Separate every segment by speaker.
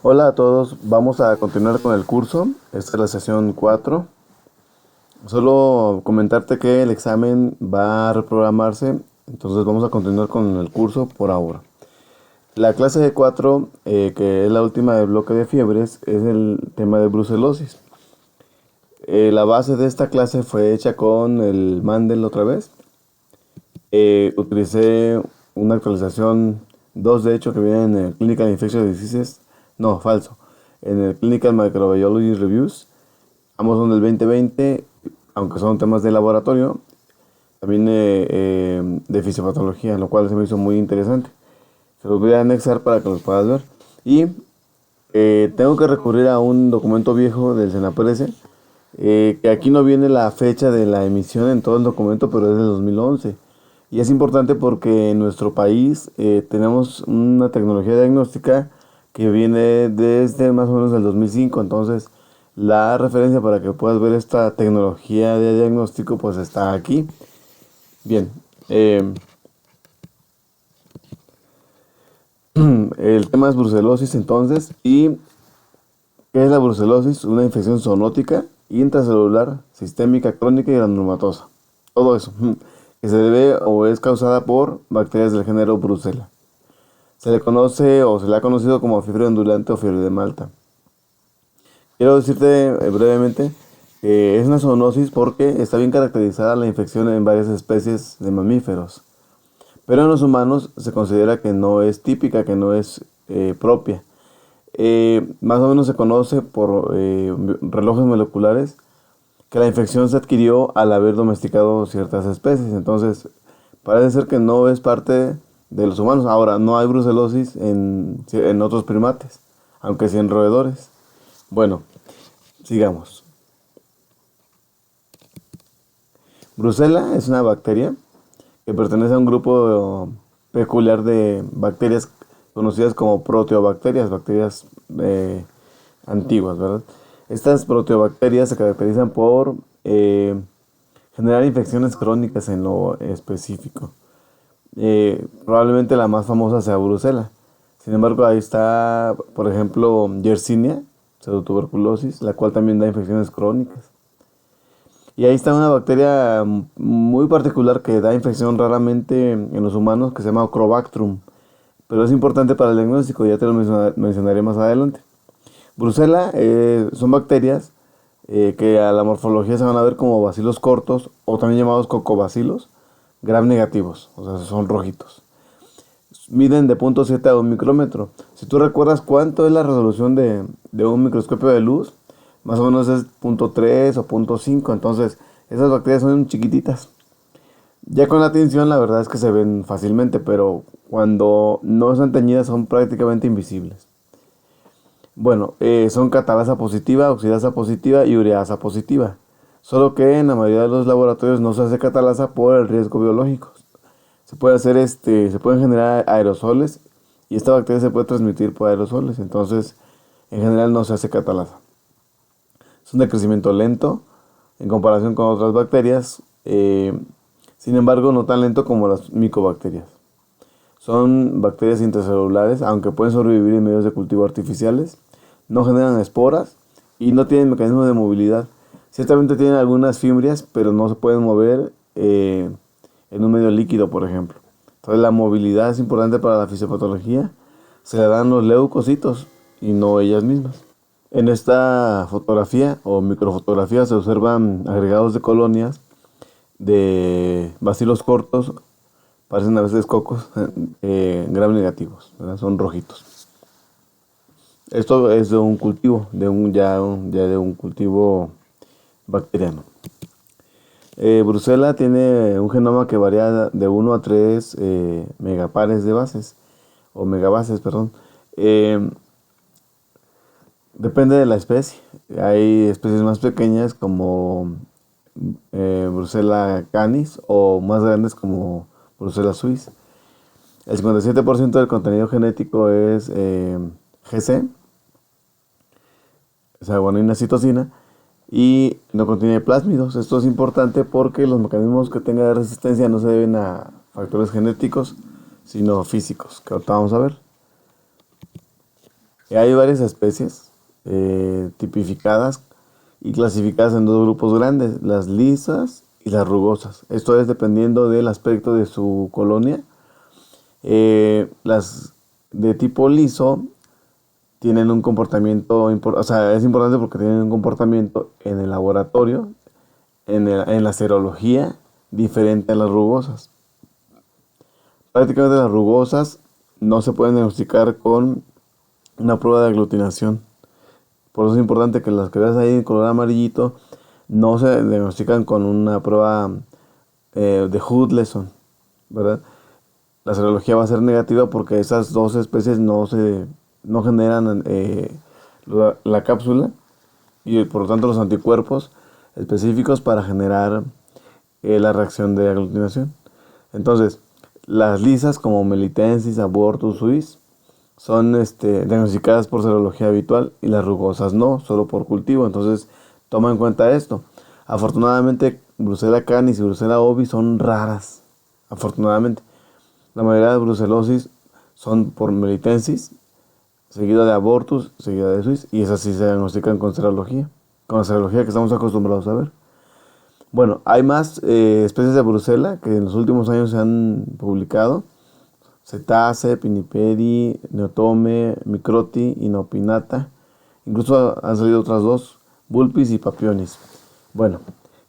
Speaker 1: Hola a todos, vamos a continuar con el curso. Esta es la sesión 4. Solo comentarte que el examen va a reprogramarse, entonces vamos a continuar con el curso por ahora. La clase de 4, que es la última del bloque de fiebres, es el tema de brucelosis. La base de esta clase fue hecha con el Mandel otra vez. Utilicé una actualización 2 de hecho que viene en el Clinical Infectious Diseases. No, falso. En el Clinical Microbiology Reviews. Ambos son del 2020, aunque son temas de laboratorio. También de fisiopatología, lo cual se me hizo muy interesante. Se los voy a anexar para que los puedas ver. Y tengo que recurrir a un documento viejo del Senaprece, que aquí no viene la fecha de la emisión en todo el documento, pero es de 2011. Y es importante porque en nuestro país tenemos una tecnología diagnóstica que viene desde más o menos el 2005. Entonces, la referencia para que puedas ver esta tecnología de diagnóstico pues está aquí. Bien, el tema es brucelosis entonces. ¿Y qué es la brucelosis? Una infección zoonótica, intracelular, sistémica, crónica y granulomatosa. Todo eso, que se debe o es causada por bacterias del género Brucella. Se le conoce o se le ha conocido como fiebre ondulante o fiebre de Malta. Quiero decirte brevemente que es una zoonosis porque está bien caracterizada la infección en varias especies de mamíferos. Pero en los humanos se considera que no es típica, que no es propia. Más o menos se conoce por relojes moleculares que la infección se adquirió al haber domesticado ciertas especies. Entonces, parece ser que no es parte de los humanos. Ahora, no hay brucelosis en otros primates, aunque sí en roedores. Bueno, sigamos. Brucella es una bacteria que pertenece a un grupo peculiar de bacterias conocidas como proteobacterias, bacterias antiguas, ¿verdad? Estas proteobacterias se caracterizan por generar infecciones crónicas en lo específico. Probablemente la más famosa sea Brucella. Sin embargo, ahí está, por ejemplo, Yersinia, pseudotuberculosis, la cual también da infecciones crónicas. Y ahí está una bacteria muy particular que da infección raramente en los humanos, que se llama Crobactrum. Pero es importante para el diagnóstico, ya te lo mencionaré más adelante. Brucella son bacterias que a la morfología se van a ver como bacilos cortos o también llamados cocobacilos, gram negativos, o sea, son rojitos. Miden de 0.7 a 1 micrómetro. Si tú recuerdas cuánto es la resolución de un microscopio de luz, más o menos es 0.3 o 0.5. Entonces, esas bacterias son chiquititas. Ya con la tinción, la verdad es que se ven fácilmente, pero cuando no están teñidas son prácticamente invisibles. Bueno, son catalasa positiva, oxidasa positiva y ureasa positiva. Solo que en la mayoría de los laboratorios no se hace catalasa por el riesgo biológico. Se pueden generar aerosoles y esta bacteria se puede transmitir por aerosoles. Entonces, en general no se hace catalasa. Es un decrecimiento lento en comparación con otras bacterias. Sin embargo, no tan lento como las micobacterias. Son bacterias intracelulares, aunque pueden sobrevivir en medios de cultivo artificiales. No generan esporas y no tienen mecanismos de movilidad. Ciertamente tienen algunas fimbrias, pero no se pueden mover en un medio líquido, por ejemplo. Entonces la movilidad es importante para la fisiopatología. Se le dan los leucocitos y no ellas mismas. En esta fotografía o microfotografía se observan agregados de colonias de bacilos cortos, parecen a veces cocos, gram negativos, ¿verdad? Son rojitos. Esto es de un cultivo, ya de un cultivo bacteriano. Brucella tiene un genoma que varía de 1 a 3 megapares de bases, o megabases, perdón. Depende de la especie. Hay especies más pequeñas como Brucella canis o más grandes como Brucella suis. El 57% del contenido genético es GC, o sea, guanina citosina, y no contiene plásmidos. Esto es importante porque los mecanismos que tenga de resistencia no se deben a factores genéticos, sino físicos, que ahorita vamos a ver. Hay varias especies tipificadas y clasificadas en dos grupos grandes, las lisas y las rugosas. Esto es dependiendo del aspecto de su colonia. Las de tipo liso tienen un comportamiento, o sea, es importante porque tienen un comportamiento en el laboratorio, en la serología, diferente a las rugosas. Prácticamente las rugosas no se pueden diagnosticar con una prueba de aglutinación. Por eso es importante que las que ves ahí en color amarillito no se diagnostican con una prueba de Hudson, ¿verdad? La serología va a ser negativa porque esas dos especies no generan la cápsula y por lo tanto los anticuerpos específicos para generar la reacción de aglutinación. Entonces, las lisas como Melitensis, Abortus suis son diagnosticadas por serología habitual y las rugosas no, solo por cultivo. Entonces, toma en cuenta esto. Afortunadamente, Brucella canis y Brucella ovis son raras. Afortunadamente, la mayoría de brucelosis son por Melitensis, seguida de Abortus, seguida de suis, y esas sí se diagnostican con la serología que estamos acostumbrados a ver. Bueno, hay más especies de Brucella que en los últimos años se han publicado. Cetace, Pinnipedi, Neotome, Microti, Inopinata. Incluso han salido otras dos, Vulpis y Papionis. Bueno,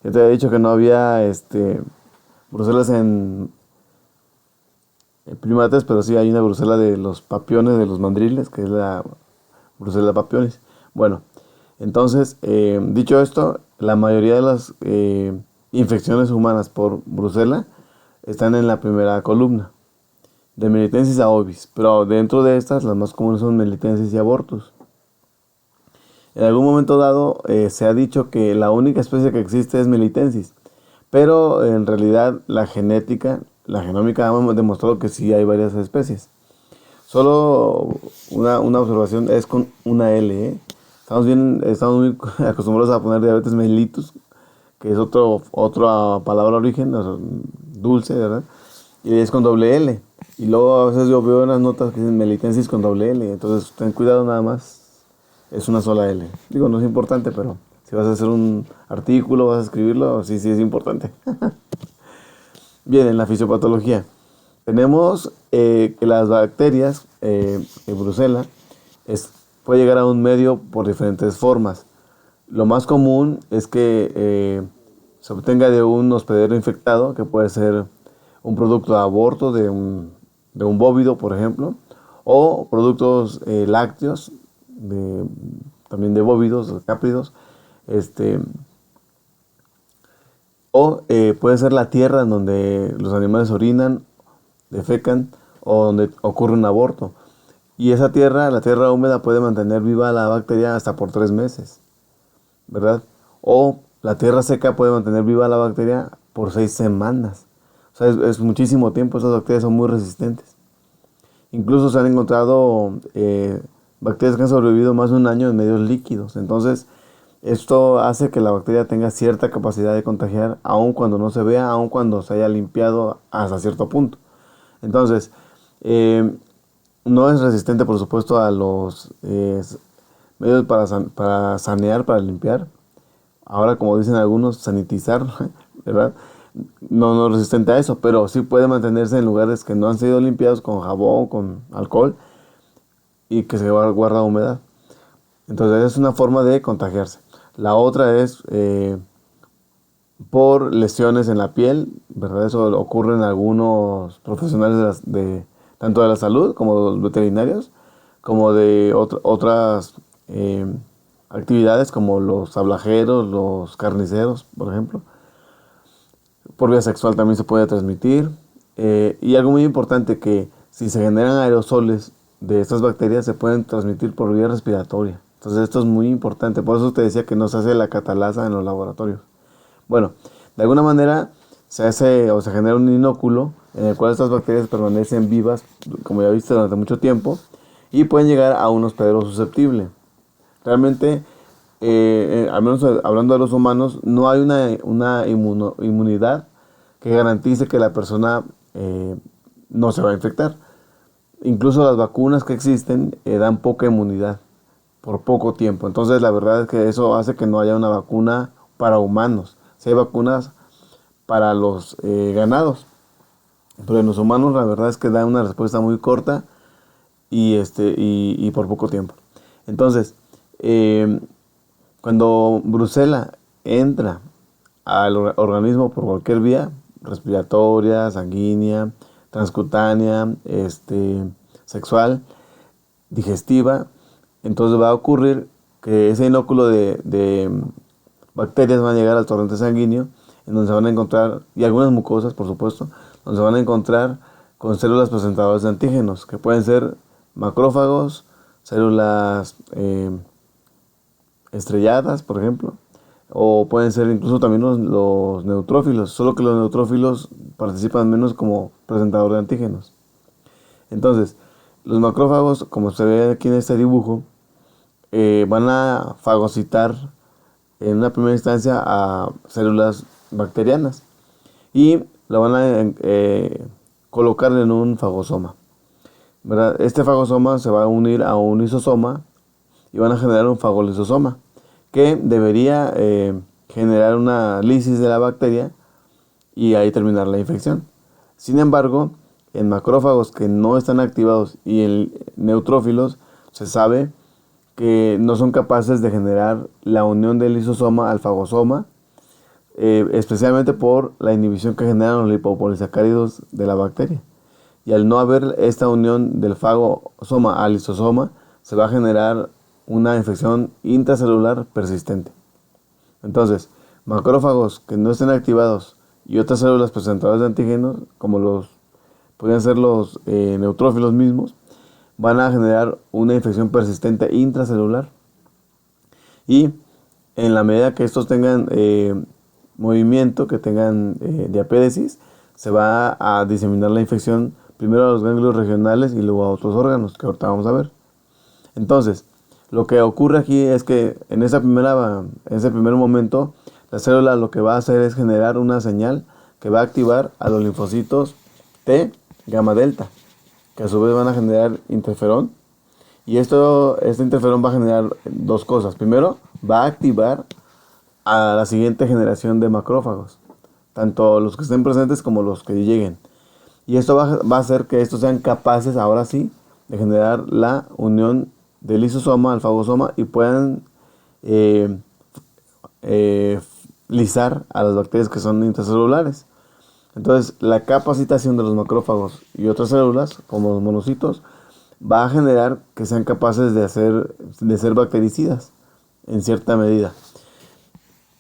Speaker 1: ya te había dicho que no había Brucelas en primates, pero sí hay una Brucella de los papiones, de los mandriles, que es la Brucella papionis. Bueno, entonces, dicho esto, la mayoría de las infecciones humanas por Brucella están en la primera columna, de Melitensis a ovis, pero dentro de estas las más comunes son Melitensis y Abortus. En algún momento dado se ha dicho que la única especie que existe es Melitensis, pero en realidad la genómica ha demostrado que sí hay varias especies. Solo una observación es con una L, ¿eh? Estamos muy acostumbrados a poner diabetes mellitus, que es otra palabra origen, o sea, dulce, ¿verdad? Y es con doble L. Y luego a veces yo veo unas notas que dicen Melitensis con doble L. Entonces ten cuidado, nada más. Es una sola L. Digo, no es importante, pero si vas a hacer un artículo, vas a escribirlo, sí es importante. Bien, en la fisiopatología. Tenemos que las bacterias Brucella puede llegar a un medio por diferentes formas. Lo más común es que se obtenga de un hospedero infectado, que puede ser un producto de aborto de un bóvido, por ejemplo, o productos lácteos, también de bóvidos, cápridos, o puede ser la tierra en donde los animales orinan, defecan, o donde ocurre un aborto. Y esa tierra, la tierra húmeda, puede mantener viva la bacteria hasta por 3 meses, ¿verdad? O la tierra seca puede mantener viva la bacteria por 6 semanas. O sea, es muchísimo tiempo, esas bacterias son muy resistentes. Incluso se han encontrado bacterias que han sobrevivido más de un año en medios líquidos. Entonces, esto hace que la bacteria tenga cierta capacidad de contagiar, aun cuando no se vea, aun cuando se haya limpiado hasta cierto punto. Entonces, no es resistente, por supuesto, a los medios para sanear, para limpiar. Ahora, como dicen algunos, sanitizar, ¿verdad? No es resistente a eso, pero sí puede mantenerse en lugares que no han sido limpiados con jabón, con alcohol, y que se guarda humedad. Entonces, es una forma de contagiarse. La otra es por lesiones en la piel, ¿verdad? Eso ocurre en algunos profesionales tanto de la salud como los veterinarios, como de otras actividades como los tablajeros, los carniceros, por ejemplo. Por vía sexual también se puede transmitir. Y algo muy importante, que si se generan aerosoles de estas bacterias, se pueden transmitir por vía respiratoria. Entonces esto es muy importante. Por eso te decía que no se hace la catalasa en los laboratorios. Bueno, de alguna manera se hace o se genera un inóculo en el cual estas bacterias permanecen vivas, como ya viste, durante mucho tiempo, y pueden llegar a un hospedero susceptible. Realmente, al menos hablando de los humanos, no hay una inmunidad que garantice que la persona no se va a infectar. incluso las vacunas que existen dan poca inmunidad por poco tiempo. Entonces la verdad es que eso hace que no haya una vacuna para humanos. Si hay vacunas para los ganados, pero en los humanos la verdad es que da una respuesta muy corta y por poco tiempo. Entonces, cuando Brucela entra al organismo por cualquier vía, respiratoria, sanguínea, transcutánea, sexual, digestiva, entonces va a ocurrir que ese inóculo de bacterias van a llegar al torrente sanguíneo, en donde se van a encontrar, y algunas mucosas, por supuesto, donde se van a encontrar con células presentadoras de antígenos, que pueden ser macrófagos, células estrelladas, por ejemplo, o pueden ser incluso también los neutrófilos, solo que los neutrófilos participan menos como presentador de antígenos. Entonces, los macrófagos, como se ve aquí en este dibujo, van a fagocitar en una primera instancia a células bacterianas y la van a colocar en un fagosoma, ¿verdad? Este fagosoma se va a unir a un lisosoma y van a generar un fagolisosoma que debería generar una lisis de la bacteria y ahí terminar la infección. Sin embargo, en macrófagos que no están activados y en neutrófilos se sabe que no son capaces de generar la unión del lisosoma al fagosoma, especialmente por la inhibición que generan los lipopolisacáridos de la bacteria. Y al no haber esta unión del fagosoma al lisosoma, se va a generar una infección intracelular persistente. Entonces, macrófagos que no estén activados y otras células presentadoras de antígenos, como podrían ser los neutrófilos mismos, van a generar una infección persistente intracelular. Y en la medida que estos tengan movimiento, que tengan diapédesis, se va a diseminar la infección primero a los ganglios regionales y luego a otros órganos, que ahorita vamos a ver. Entonces, lo que ocurre aquí es que en ese primer momento, la célula lo que va a hacer es generar una señal que va a activar a los linfocitos T gamma delta, que a su vez van a generar interferón. Y este interferón va a generar dos cosas. Primero, va a activar a la siguiente generación de macrófagos, tanto los que estén presentes como los que lleguen. Y esto va a hacer que estos sean capaces, ahora sí, de generar la unión del lisosoma al fagosoma y puedan lisar a las bacterias que son intracelulares. Entonces, la capacitación de los macrófagos y otras células, como los monocitos, va a generar que sean capaces de ser bactericidas en cierta medida.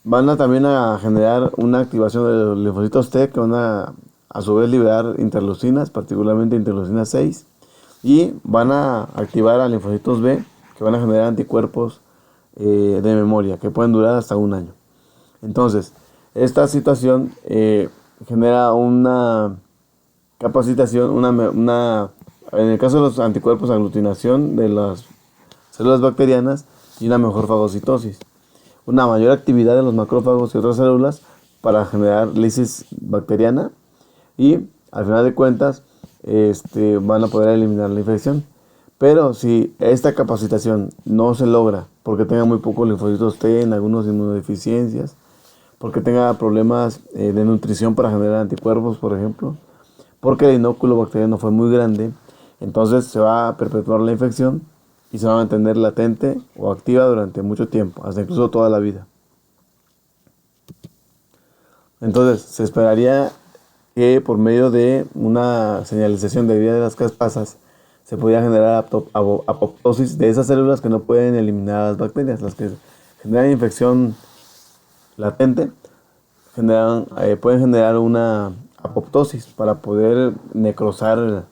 Speaker 1: Van a también a generar una activación de los linfocitos T que van a su vez liberar interleucinas, particularmente interleucina 6, y van a activar a linfocitos B que van a generar anticuerpos de memoria que pueden durar hasta un año. Entonces, esta situación genera una capacitación, en el caso de los anticuerpos, aglutinación de las células bacterianas y una mejor fagocitosis. Una mayor actividad de los macrófagos y otras células para generar lisis bacteriana y al final de cuentas van a poder eliminar la infección. Pero si esta capacitación no se logra porque tenga muy pocos linfocitos T en algunas inmunodeficiencias, porque tenga problemas de nutrición para generar anticuerpos, por ejemplo, porque el inóculo bacteriano fue muy grande, entonces se va a perpetuar la infección y se va a mantener latente o activa durante mucho tiempo, hasta incluso toda la vida. Entonces, se esperaría que por medio de una señalización de vía de las caspasas se podía generar apoptosis de esas células que no pueden eliminar las bacterias, las que generan infección latente, pueden generar una apoptosis para poder necrosar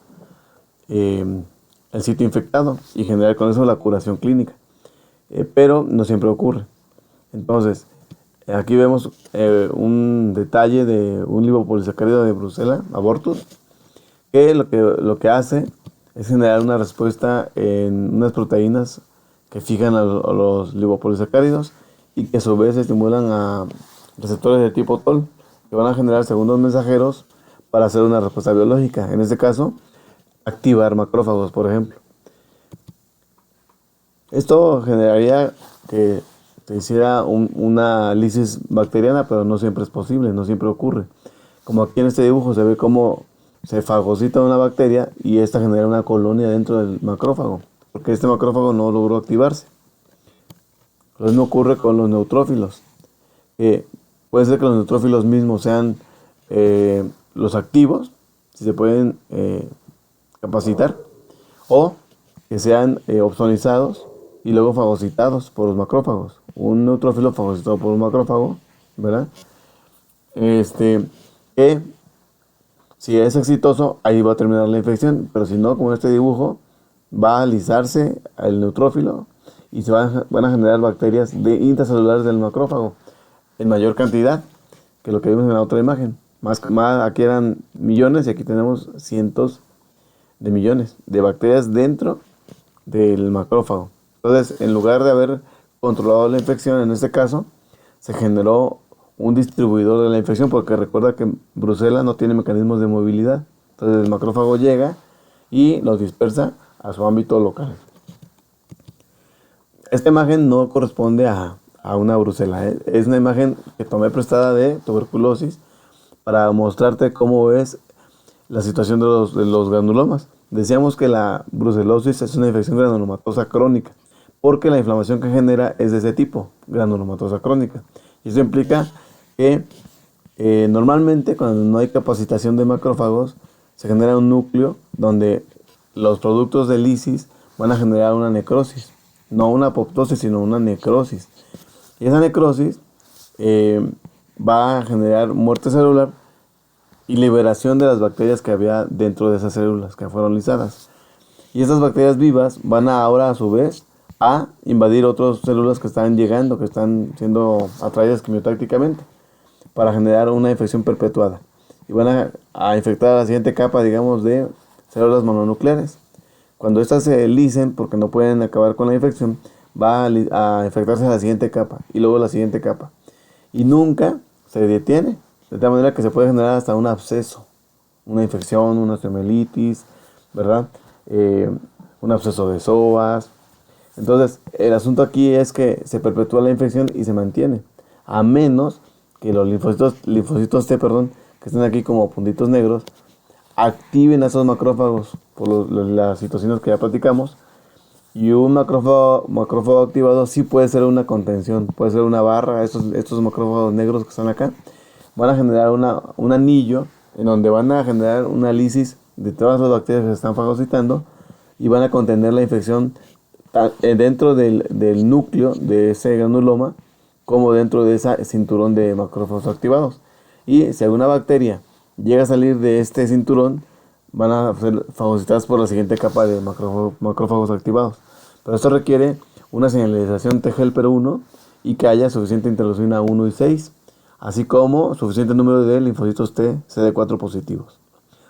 Speaker 1: el sitio infectado y generar con eso la curación clínica. Pero no siempre ocurre. Entonces, aquí vemos un detalle de un lipopolisacárido de Brucela, abortus, que lo que hace es generar una respuesta en unas proteínas que fijan a los lipopolisacáridos y que a su vez estimulan a receptores de tipo TOL que van a generar segundos mensajeros para hacer una respuesta biológica. En este caso, activar macrófagos, por ejemplo. Esto generaría que se hiciera una lisis bacteriana, pero no siempre es posible, no siempre ocurre. Como aquí en este dibujo se ve cómo se fagocita una bacteria y esta genera una colonia dentro del macrófago, porque este macrófago no logró activarse. Lo mismo ocurre con los neutrófilos. Puede ser que los neutrófilos mismos sean los activos, si se pueden capacitar, o que sean opsonizados y luego fagocitados por los macrófagos. Un neutrófilo fagocitado por un macrófago, ¿verdad? Que si es exitoso, ahí va a terminar la infección, pero si no, como en este dibujo, va a alisarse el neutrófilo y van a generar bacterias intracelulares del macrófago en mayor cantidad que lo que vimos en la otra imagen. Aquí eran millones y aquí tenemos cientos de millones de bacterias dentro del macrófago. Entonces, en lugar de haber controlado la infección, en este caso, se generó un distribuidor de la infección, porque recuerda que Brucela no tiene mecanismos de movilidad. Entonces el macrófago llega y los dispersa a su ámbito local. Esta imagen no corresponde a una Brucela, ¿eh? Es una imagen que tomé prestada de tuberculosis para mostrarte cómo es la situación de los granulomas. Decíamos que la brucelosis es una infección granulomatosa crónica, porque la inflamación que genera es de ese tipo, granulomatosa crónica. Y eso implica que normalmente cuando no hay capacitación de macrófagos, se genera un núcleo donde los productos de lisis van a generar una necrosis. No una apoptosis, sino una necrosis. Y esa necrosis va a generar muerte celular y liberación de las bacterias que había dentro de esas células que fueron lisadas. Y esas bacterias vivas van ahora a su vez a invadir otras células que están llegando, que están siendo atraídas quimiotácticamente, para generar una infección perpetuada. Y van a infectar a la siguiente capa, digamos, de células mononucleares. Cuando estas se lisen, porque no pueden acabar con la infección, va a infectarse a la siguiente capa y luego la siguiente capa. Y nunca se detiene, de tal manera que se puede generar hasta un absceso, una infección, una osteomielitis, ¿verdad? Un absceso de psoas. Entonces, el asunto aquí es que se perpetúa la infección y se mantiene, a menos que los linfocitos T, que están aquí como puntitos negros, activen a esos macrófagos por las citocinas que ya platicamos. Y un macrófago activado sí puede ser una contención, puede ser una barra. Estos macrófagos negros que están acá van a generar un anillo en donde van a generar una lisis de todas las bacterias que se están fagocitando y van a contener la infección dentro del núcleo de ese granuloma como dentro de ese cinturón de macrófagos activados. Y si alguna bacteria llega a salir de este cinturón, van a ser fagocitadas por la siguiente capa de macrófagos activados. Pero esto requiere una señalización T-helper 1 y que haya suficiente interleucina 1 y 6, así como suficiente número de linfocitos T CD4 positivos.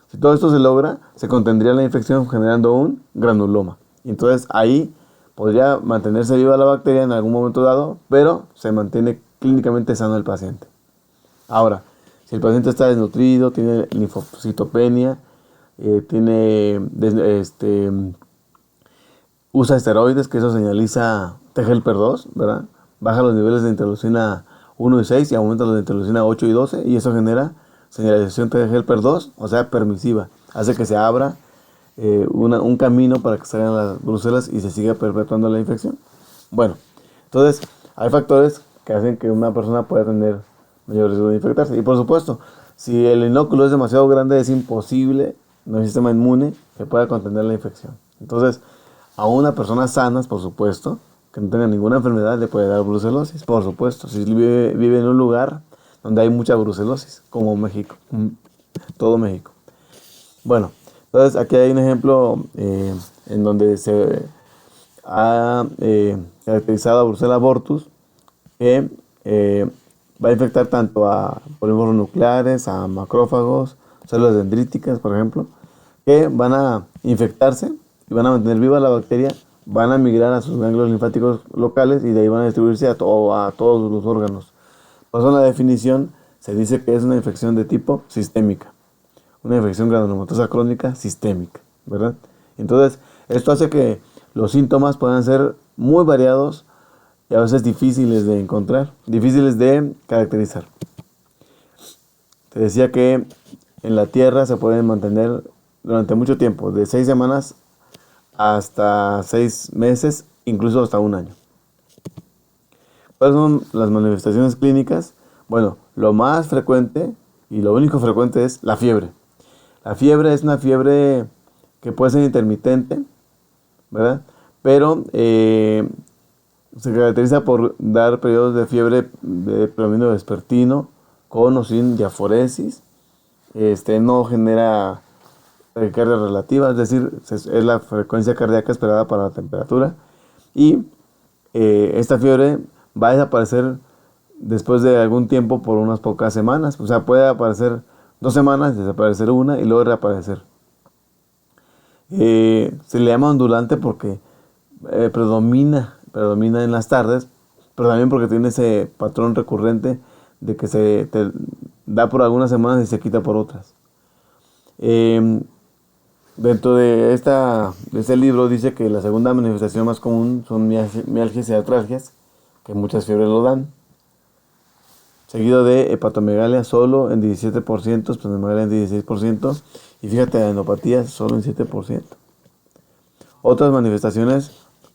Speaker 1: Si todo esto se logra, se contendría la infección generando un granuloma. Y entonces ahí podría mantenerse viva la bacteria en algún momento dado, pero se mantiene clínicamente sano el paciente. Ahora, si el paciente está desnutrido, tiene linfocitopenia, usa esteroides, que eso señaliza T-helper 2, ¿verdad? Baja los niveles de interleucina 1 y 6 y aumenta los de interleucina 8 y 12, y eso genera señalización T-helper 2, o sea, permisiva. Hace que se abra un camino para que salgan las brucelas y se siga perpetuando la infección. Bueno, entonces hay factores que hacen que una persona pueda tener mayor riesgo de infectarse. Y por supuesto, si el inóculo es demasiado grande, es imposible, no hay sistema inmune que pueda contener la infección. Entonces, a una persona sanas, por supuesto, que no tenga ninguna enfermedad, le puede dar brucelosis, por supuesto. Si vive en un lugar donde hay mucha brucelosis, como México, todo México. Bueno, entonces aquí hay un ejemplo en donde se ha caracterizado a Brucella abortus, que va a infectar tanto a polímeros nucleares, a macrófagos, células dendríticas, por ejemplo, que van a infectarse y van a mantener viva la bacteria, van a migrar a sus ganglios linfáticos locales y de ahí van a distribuirse a todos los órganos. Por eso en la definición se dice que es una infección de tipo sistémica, una infección granulomatosa crónica sistémica. ¿verdad? Entonces, esto hace que los síntomas puedan ser muy variados y a veces difíciles de encontrar, difíciles de caracterizar. Te decía que en la Tierra se pueden mantener durante mucho tiempo, de 6 semanas hasta 6 meses, incluso hasta un año. ¿Cuáles son las manifestaciones clínicas? Bueno, lo más frecuente y lo único frecuente es la fiebre. La fiebre es una fiebre que puede ser intermitente, ¿verdad? Pero se caracteriza por dar periodos de fiebre de predominio vespertino, con o sin diaforesis. No genera taquicardia relativa, es decir, es la frecuencia cardíaca esperada para la temperatura. Y esta fiebre va a desaparecer después de algún tiempo por unas pocas semanas. O sea, puede aparecer 2 semanas, desaparecer una y luego reaparecer. Se le llama ondulante porque predomina en las tardes, pero también porque tiene ese patrón recurrente de que se te da por algunas semanas y se quita por otras. Dentro de este libro dice que la segunda manifestación más común son mialgias y artralgias, que muchas fiebres lo dan. Seguido de hepatomegalia solo en 17%, esplenomegalia en 16%, y fíjate, adenopatías solo en 7%. Otras manifestaciones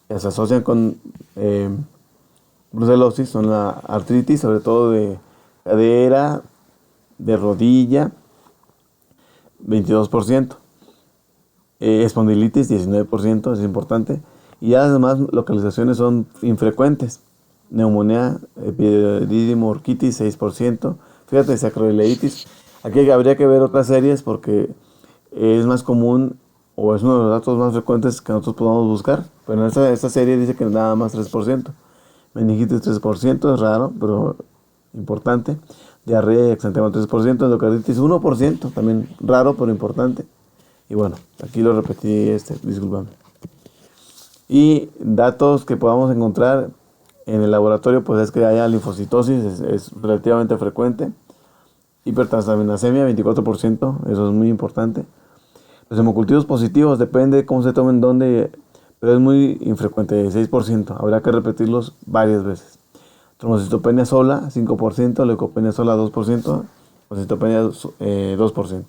Speaker 1: que se asocian con brucelosis son la artritis, sobre todo de cadera, de rodilla, 22%. Espondilitis, 19%, es importante. Y ya las demás localizaciones son infrecuentes. Neumonía, epididimorquitis, 6%. Fíjate, sacroileitis. Aquí habría que ver otras series porque es más común o es uno de los datos más frecuentes que nosotros podamos buscar. Pero en esta serie dice que nada más 3%. Meningitis 3%, es raro, pero importante. Diarrea y exantema 3%. Endocarditis 1%, también raro, pero importante. Y bueno, aquí lo repetí, discúlpame. Y datos que podamos encontrar en el laboratorio, pues es que haya linfocitosis, es relativamente frecuente. Hipertransaminasemia, 24%, eso es muy importante. Los hemocultivos positivos, depende de cómo se tomen, dónde, pero es muy infrecuente, 6%. Habrá que repetirlos varias veces. Trombocitopenia sola, 5%, leucopenia sola, 2%, trombocitopenia 2%.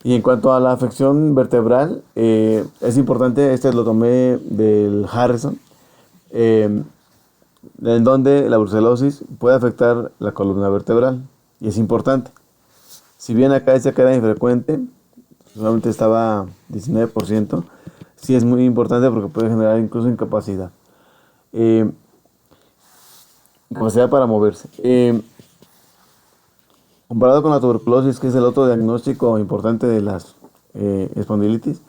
Speaker 1: Y en cuanto a la afección vertebral, es importante, lo tomé del Harrison, en donde la brucelosis puede afectar la columna vertebral, y es importante. Si bien acá dice que era infrecuente, solamente estaba 19%, sí es muy importante porque puede generar incluso incapacidad. Incapacidad para moverse. Comparado con la tuberculosis, que es el otro diagnóstico importante de las espondilitis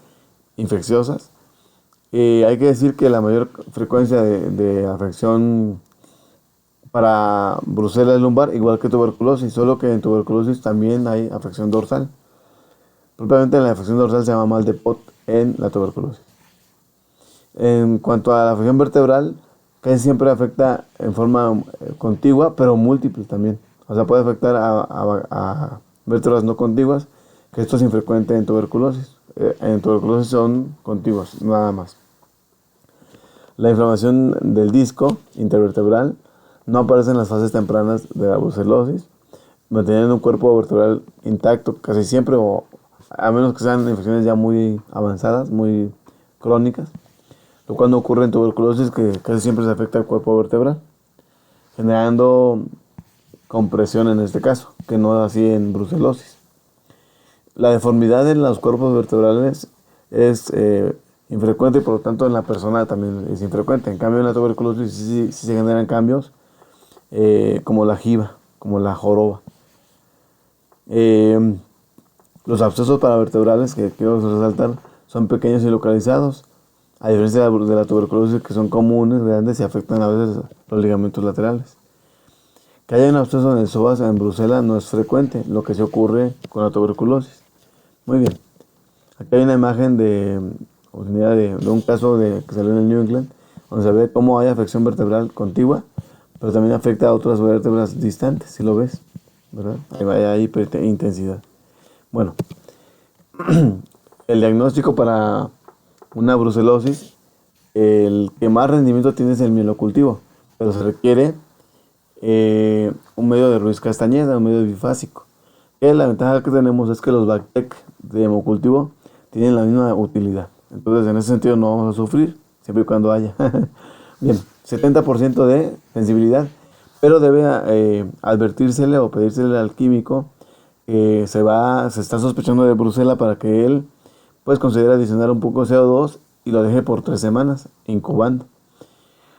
Speaker 1: infecciosas, hay que decir que la mayor frecuencia de afección para brucelas lumbar, igual que tuberculosis, solo que en tuberculosis también hay afección dorsal. Propiamente la afección dorsal se llama mal de Pot en la tuberculosis. En cuanto a la afección vertebral, casi siempre afecta en forma contigua, pero múltiple también. O sea, puede afectar a vértebras no contiguas, que esto es infrecuente en tuberculosis. En tuberculosis son contiguas, nada más. La inflamación del disco intervertebral no aparece en las fases tempranas de la brucelosis, manteniendo un cuerpo vertebral intacto casi siempre, o a menos que sean infecciones ya muy avanzadas, muy crónicas. Lo cual no ocurre en tuberculosis, que casi siempre se afecta al cuerpo vertebral, generando compresión en este caso, que no es así en brucelosis. La deformidad en los cuerpos vertebrales es infrecuente y por lo tanto en la persona también es infrecuente. En cambio en la tuberculosis sí se generan cambios como la jiba, como la joroba. Los abscesos paravertebrales que quiero resaltar son pequeños y localizados, a diferencia de la tuberculosis, que son comunes, grandes y afectan a veces los ligamentos laterales. Que haya un absceso en el psoas en Bruselas no es frecuente, lo que se ocurre con la tuberculosis. Muy bien. Aquí hay una imagen de un caso que salió en el New England, donde se ve cómo hay afección vertebral contigua, pero también afecta a otras vértebras distantes, si lo ves, ¿verdad? Ahí hay intensidad. Bueno, el diagnóstico para una brucelosis, el que más rendimiento tiene es el mielocultivo, pero se requiere un medio de Ruiz Castañeda, un medio bifásico. La ventaja que tenemos es que los Bactec de hemocultivo tienen la misma utilidad. Entonces, en ese sentido no vamos a sufrir, siempre y cuando haya. Bien, 70% de sensibilidad, pero debe advertírsele o pedírsele al químico que se está sospechando de brucela para que él pues considere adicionar un poco de CO2 y lo deje por 3 semanas incubando.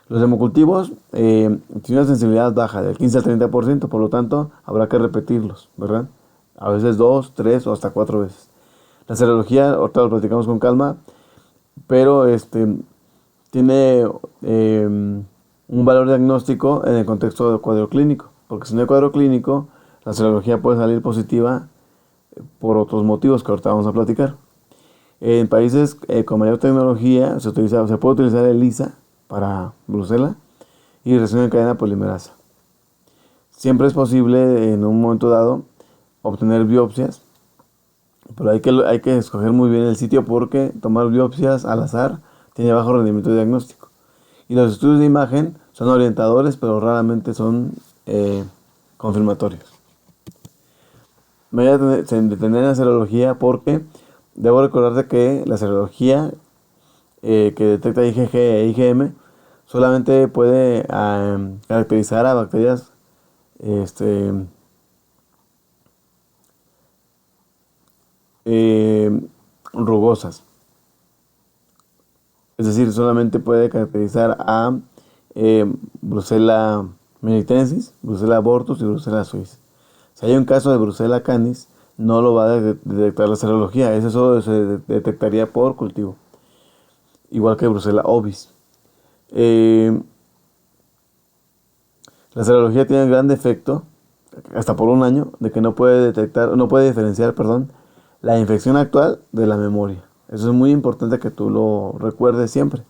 Speaker 1: Los hemocultivos tienen una sensibilidad baja, del 15 al 30%, por lo tanto habrá que repetirlos, ¿verdad? A veces 2, 3 o hasta 4 veces. La serología, ahorita lo platicamos con calma, pero tiene un valor diagnóstico en el contexto del cuadro clínico, porque si no hay cuadro clínico, la serología puede salir positiva por otros motivos que ahorita vamos a platicar. En países con mayor tecnología se puede utilizar ELISA para brucela y reacción en cadena polimerasa. Siempre es posible en un momento dado obtener biopsias, pero hay que escoger muy bien el sitio porque tomar biopsias al azar tiene bajo rendimiento diagnóstico. Y los estudios de imagen son orientadores, pero raramente son confirmatorios. Me voy a detener en la serología porque debo recordarte que la serología que detecta IgG e IgM solamente puede caracterizar a bacterias rugosas. Es decir, solamente puede caracterizar a Brucella melitensis, Brucella abortus y Brucella suis. Si hay un caso de Brucella canis, no lo va a detectar la serología. Ese solo se detectaría por cultivo. Igual que Brucella ovis. La serología tiene el gran defecto, hasta por un año, de que no puede diferenciar, la infección actual de la memoria. Eso es muy importante que tú lo recuerdes siempre,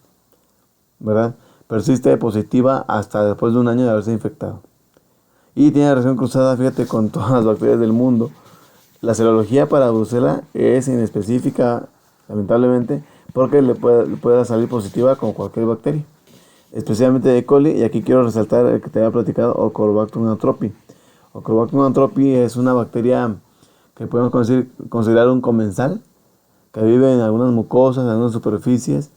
Speaker 1: ¿verdad? Persiste positiva hasta después de un año de haberse infectado. Y tiene relación cruzada, fíjate, con todas las bacterias del mundo. La serología para Brucella es inespecífica, lamentablemente, porque le puede salir positiva con cualquier bacteria, especialmente E. coli, y aquí quiero resaltar el que te había platicado, Ocorobacter anthropi. Ocorobacter anthropi es una bacteria que podemos considerar un comensal, que vive en algunas mucosas, en algunas superficies.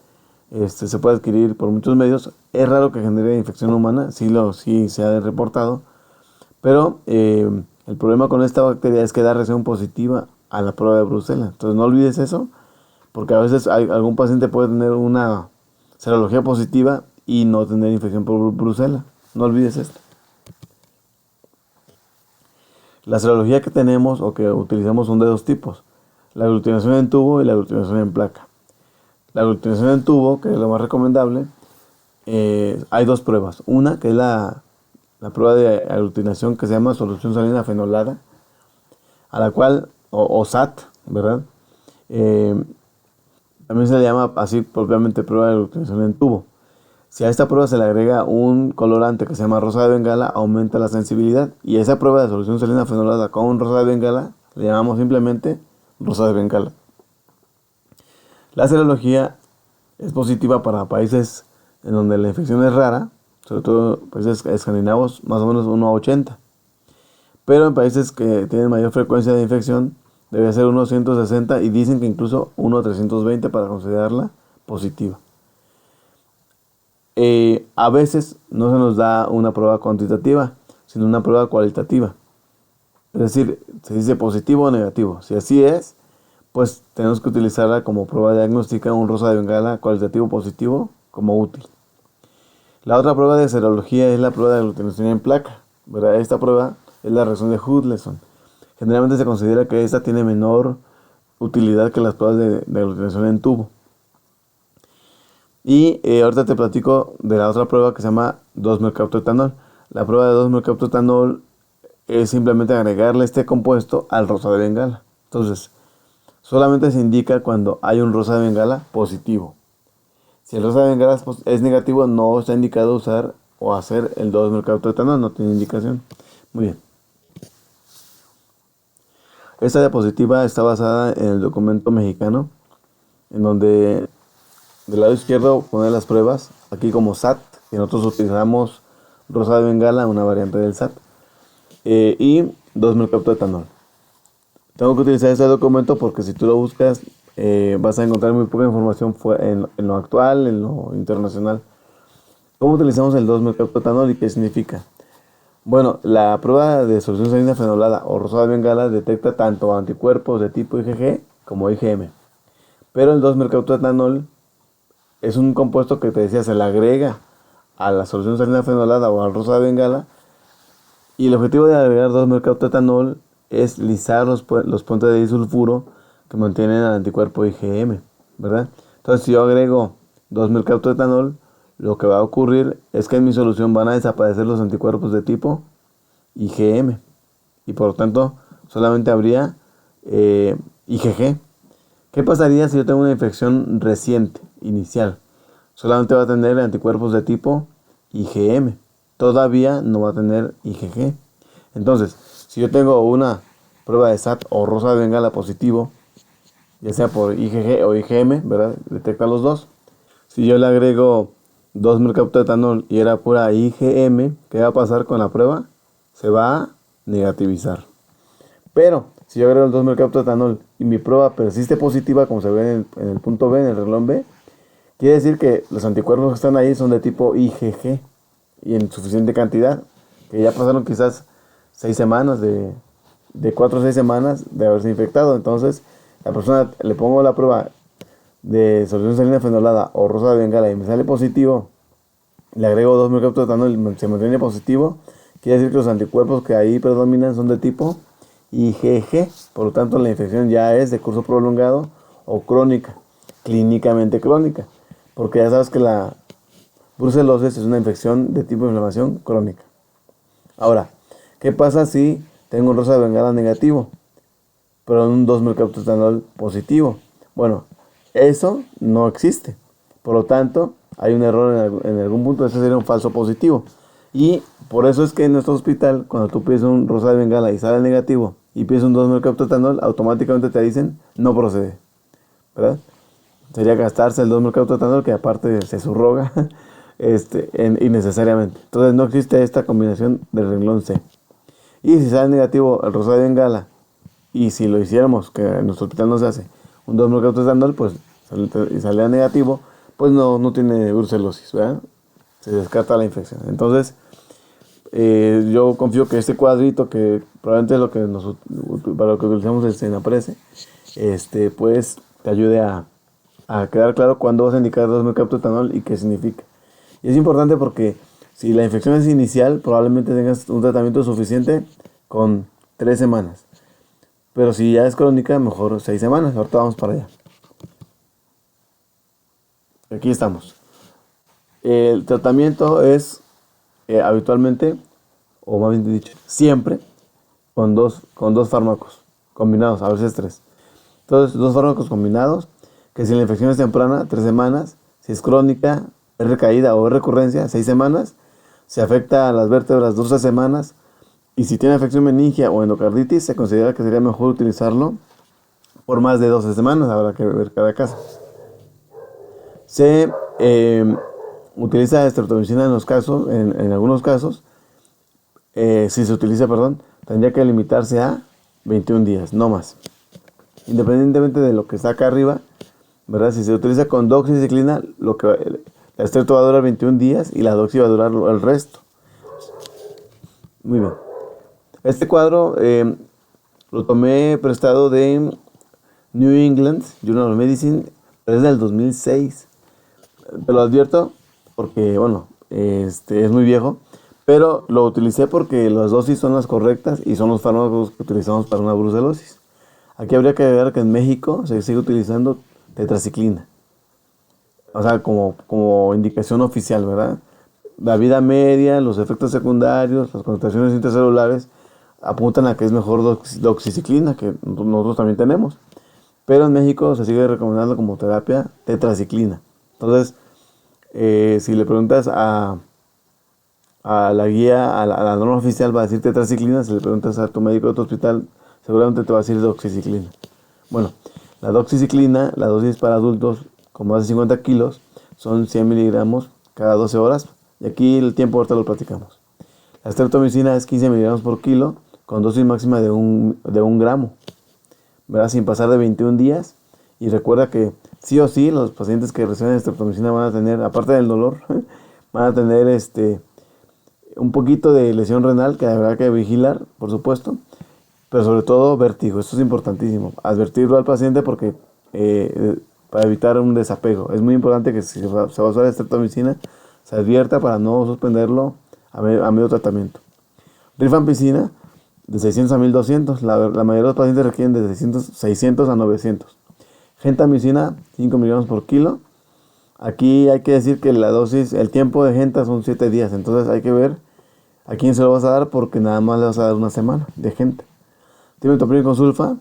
Speaker 1: Se puede adquirir por muchos medios. Es raro que genere infección humana, sí se ha reportado, pero el problema con esta bacteria es que da reacción positiva a la prueba de Brucella. Entonces no olvides eso, porque a veces algún paciente puede tener una serología positiva y no tener infección por Brucella. No olvides esto. La serología que tenemos o que utilizamos son de dos tipos: la aglutinación en tubo y la aglutinación en placa. La aglutinación en tubo, que es lo más recomendable, hay dos pruebas. Una, que es la prueba de aglutinación, que se llama solución salina fenolada, a la cual, o SAT, ¿verdad? También se le llama así propiamente prueba de aglutinación en tubo. Si a esta prueba se le agrega un colorante que se llama rosa de Bengala, aumenta la sensibilidad. Y esa prueba de solución salina fenolada con rosa de Bengala le llamamos simplemente rosa de Bengala. La serología es positiva para países en donde la infección es rara, sobre todo países escandinavos, más o menos 1 a 80. Pero en países que tienen mayor frecuencia de infección, debe ser 1 a 160 y dicen que incluso 1 a 320 para considerarla positiva. A veces no se nos da una prueba cuantitativa, sino una prueba cualitativa. Es decir, se dice positivo o negativo. Si así es, pues tenemos que utilizarla como prueba diagnóstica, un rosa de Bengala cualitativo positivo como útil. La otra prueba de serología es la prueba de aglutinación en placa, ¿verdad? Esta prueba es la reacción de Hudson. Generalmente se considera que esta tiene menor utilidad que las pruebas de aglutinación en tubo. Y ahorita te platico de la otra prueba que se llama 2-mercaptoetanol. La prueba de 2-mercaptoetanol es simplemente agregarle este compuesto al rosa de Bengala. Entonces, solamente se indica cuando hay un rosa de Bengala positivo. Si el rosa de Bengala es negativo, no está indicado usar o hacer el 2-mercaptoetanol, no tiene indicación. Muy bien. Esta diapositiva está basada en el documento mexicano en donde del lado izquierdo poner las pruebas, aquí como SAT, que nosotros utilizamos rosa de Bengala, una variante del SAT, y 2 mg de etanol. Tengo que utilizar este documento porque si tú lo buscas, vas a encontrar muy poca información en lo actual, en lo internacional. ¿Cómo utilizamos el 2 mg de etanol y qué significa? Bueno, la prueba de solución salina fenolada o rosa de Bengala detecta tanto anticuerpos de tipo IgG como IgM. Pero el 2 mg de etanol es un compuesto que te decía, se le agrega a la solución salina fenolada o al rosa de Bengala. Y el objetivo de agregar 2 mg de etanol es lisar los puentes de disulfuro que mantienen al anticuerpo IgM, ¿verdad? Entonces, si yo agrego 2 mg de etanol, lo que va a ocurrir es que en mi solución van a desaparecer los anticuerpos de tipo IgM. Y por lo tanto, solamente habría IgG. ¿Qué pasaría si yo tengo una infección reciente, inicial? Solamente va a tener anticuerpos de tipo IgM. Todavía no va a tener IgG. Entonces, si yo tengo una prueba de SAT o rosa de Bengala positivo, ya sea por IgG o IgM, ¿verdad? Detecta los dos. Si yo le agrego 2 mg de etanol y era pura IgM, ¿qué va a pasar con la prueba? Se va a negativizar. Pero si yo agrego el 2 mg de etanol y mi prueba persiste positiva, como se ve en el punto B, en el renglón B, quiere decir que los anticuerpos que están ahí son de tipo IgG y en suficiente cantidad, que ya pasaron quizás 6 semanas, de 4 a 6 semanas de haberse infectado. Entonces, la persona le pongo la prueba de solución salina fenolada o rosa de Bengala y me sale positivo, le agrego 2 mg de etanol y se mantiene positivo, quiere decir que los anticuerpos que ahí predominan son de tipo IgG. Por lo tanto, la infección ya es de curso prolongado o crónica, clínicamente crónica, porque ya sabes que la brucelosis es una infección de tipo de inflamación crónica. Ahora, ¿qué pasa si tengo un rosa de Bengala negativo, pero un 2 mg de etanol positivo? Bueno, eso no existe. Por lo tanto, hay un error en algún punto. Ese sería un falso positivo. Y por eso es que en nuestro hospital, cuando tú pides un rosa de Bengala y sale negativo y pides un 2 mg de etanol, automáticamente te dicen no procede, ¿verdad? Sería gastarse el 2 mg de etanol, que aparte se subroga innecesariamente. Entonces no existe esta combinación del renglón C. Y si sale negativo el rosa de Bengala, y si lo hiciéramos, que en nuestro hospital no se hace, un 2 mg de etanol, pues y salía negativo, pues no tiene brucelosis, ¿verdad? Se descarta la infección. Entonces, yo confío que este cuadrito, que probablemente es lo que para lo que utilizamos el Senaprece, pues te ayude a quedar claro cuándo vas a indicar 2 mg de etanol y qué significa. Y es importante porque si la infección es inicial, probablemente tengas un tratamiento suficiente con 3 semanas. Pero si ya es crónica, mejor 6 semanas. Ahorita vamos para allá. Aquí estamos. El tratamiento es habitualmente, o más bien dicho, siempre con dos fármacos combinados, a veces 3. Entonces, 2 fármacos combinados, que si la infección es temprana, 3 semanas. Si es crónica, es recaída o es recurrencia, 6 semanas. Si afecta a las vértebras, 12 semanas. Y si tiene afección meningia o endocarditis, se considera que sería mejor utilizarlo por más de 12 semanas. Habrá que ver cada caso. Se utiliza estreptomicina en algunos casos. Si se utiliza, tendría que limitarse a 21 días, no más. Independientemente de lo que está acá arriba, ¿verdad? Si se utiliza con doxiciclina, la estrepto va a durar 21 días y la doxi va a durar el resto. Muy bien. Este cuadro lo tomé prestado de New England Journal of Medicine, pero es del 2006. Te lo advierto porque, bueno, es muy viejo, pero lo utilicé porque las dosis son las correctas y son los fármacos que utilizamos para una brucelosis. Aquí habría que ver que en México se sigue utilizando tetraciclina, o sea, como indicación oficial, ¿verdad? La vida media, los efectos secundarios, las concentraciones intracelulares apuntan a que es mejor doxiciclina, que nosotros también tenemos. Pero en México se sigue recomendando como terapia tetraciclina. Entonces, si le preguntas a la guía, a la norma oficial, va a decir tetraciclina. Si le preguntas a tu médico de tu hospital, seguramente te va a decir doxiciclina. Bueno, La doxiciclina, la dosis para adultos con más de 50 kilos, son 100 miligramos cada 12 horas. Y aquí el tiempo ahorita lo platicamos. La streptomicina es 15 miligramos por kilo con dosis máxima de un gramo, ¿verdad? Sin pasar de 21 días. Y recuerda que sí o sí los pacientes que reciben streptomicina van a tener, aparte del dolor, van a tener un poquito de lesión renal que habrá que vigilar, por supuesto, pero sobre todo vértigo. Esto es importantísimo, advertirlo al paciente porque para evitar un desapego. Es muy importante que si se va a usar streptomicina, se advierta para no suspenderlo a medio tratamiento. Rifampicina, de 600 a 1200. La mayoría de los pacientes requieren de 600 a 900. Gentamicina, 5 miligramos por kilo. Aquí hay que decir que la dosis, el tiempo de genta son 7 días. Entonces hay que ver a quién se lo vas a dar porque nada más le vas a dar una semana de genta. Trimetopril con sulfa,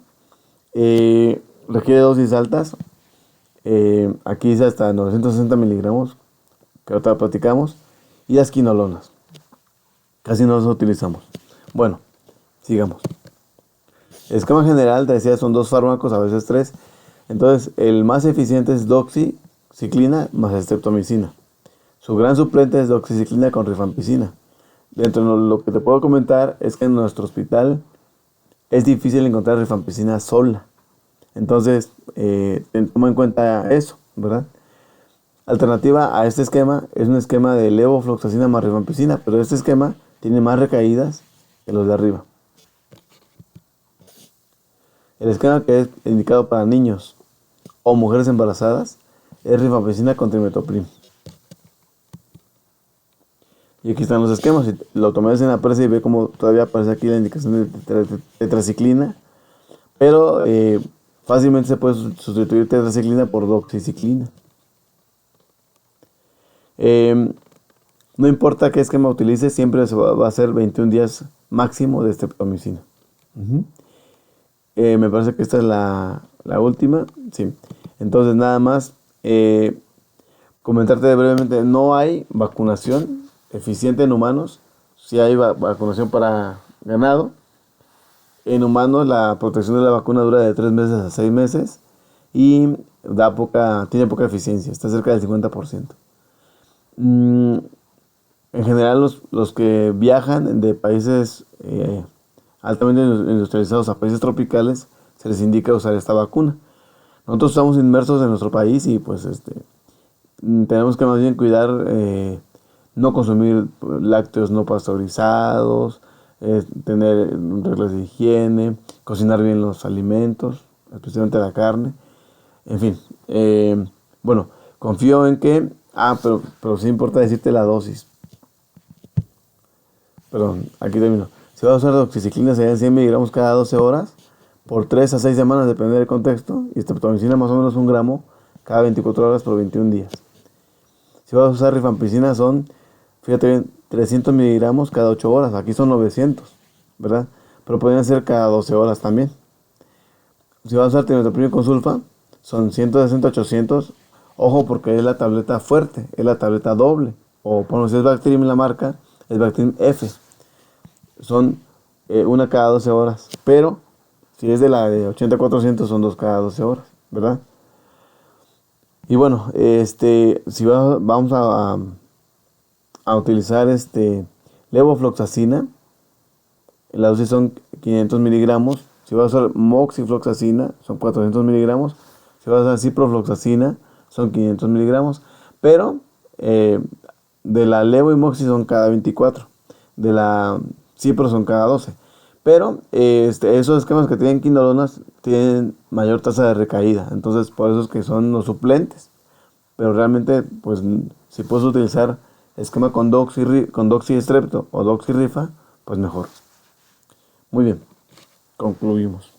Speaker 1: requiere dosis altas. Aquí dice hasta 960 miligramos, que ahorita platicamos. Y las quinolonas, casi no las utilizamos. Bueno, sigamos. El esquema general, te decía, son 2 fármacos, a veces 3. Entonces, el más eficiente es doxiciclina más streptomicina. Su gran suplente es doxiciclina con rifampicina. Dentro de lo que te puedo comentar es que en nuestro hospital es difícil encontrar rifampicina sola. Entonces, toma en cuenta eso, ¿verdad? Alternativa a este esquema es un esquema de levofloxacina más rifampicina, pero este esquema tiene más recaídas que los de arriba. El esquema que es indicado para niños o mujeres embarazadas es rifampicina con trimetopril. Y aquí están los esquemas. Si lo tomas en la presa y ve como todavía aparece aquí la indicación de tetraciclina, pero fácilmente se puede sustituir tetraciclina por doxiciclina. No importa qué esquema utilices, siempre va a ser 21 días máximo de streptomicina. Me parece que esta es la última. Sí. Entonces nada más comentarte brevemente, no hay vacunación eficiente en humanos. Sí hay vacunación para ganado. En humanos la protección de la vacuna dura de 3 meses a 6 meses y tiene poca eficiencia, está cerca del 50%. En general los que viajan de países altamente industrializados a países tropicales se les indica usar esta vacuna. Nosotros estamos inmersos en nuestro país y pues tenemos que más bien cuidar, no consumir lácteos no pasteurizados, tener reglas de higiene, cocinar bien los alimentos, especialmente la carne, en fin. Bueno, confío en que, pero sí importa decirte la dosis. Perdón, aquí termino. Si vas a usar doxiciclina serían 100 miligramos cada 12 horas, por 3 a 6 semanas, depende del contexto, y streptomicina más o menos 1 gramo cada 24 horas por 21 días. Si vas a usar rifampicina son, fíjate bien, 300 miligramos cada 8 horas, aquí son 900, ¿verdad? Pero podrían ser cada 12 horas también. Si vas a usar trimetopril con sulfa, son 160 800, ojo porque es la tableta fuerte, es la tableta doble, o bueno, si es Bactrim la marca, es Bactrim F. Son una cada 12 horas, pero si es de la de 80-400 son 2 cada 12 horas, ¿verdad? Y bueno, si vamos a utilizar levofloxacina, la dosis son 500 miligramos. Si vas a usar moxifloxacina, son 400 miligramos. Si vas a usar ciprofloxacina, son 500 miligramos. Pero de la levo y moxi son cada 24. De la cipro son cada 12. Pero esos esquemas que tienen quinolonas tienen mayor tasa de recaída. Entonces, por eso es que son los suplentes. Pero realmente, pues, si puedes utilizar esquema con doxistrepto o doxirifa, pues mejor. Muy bien, concluimos.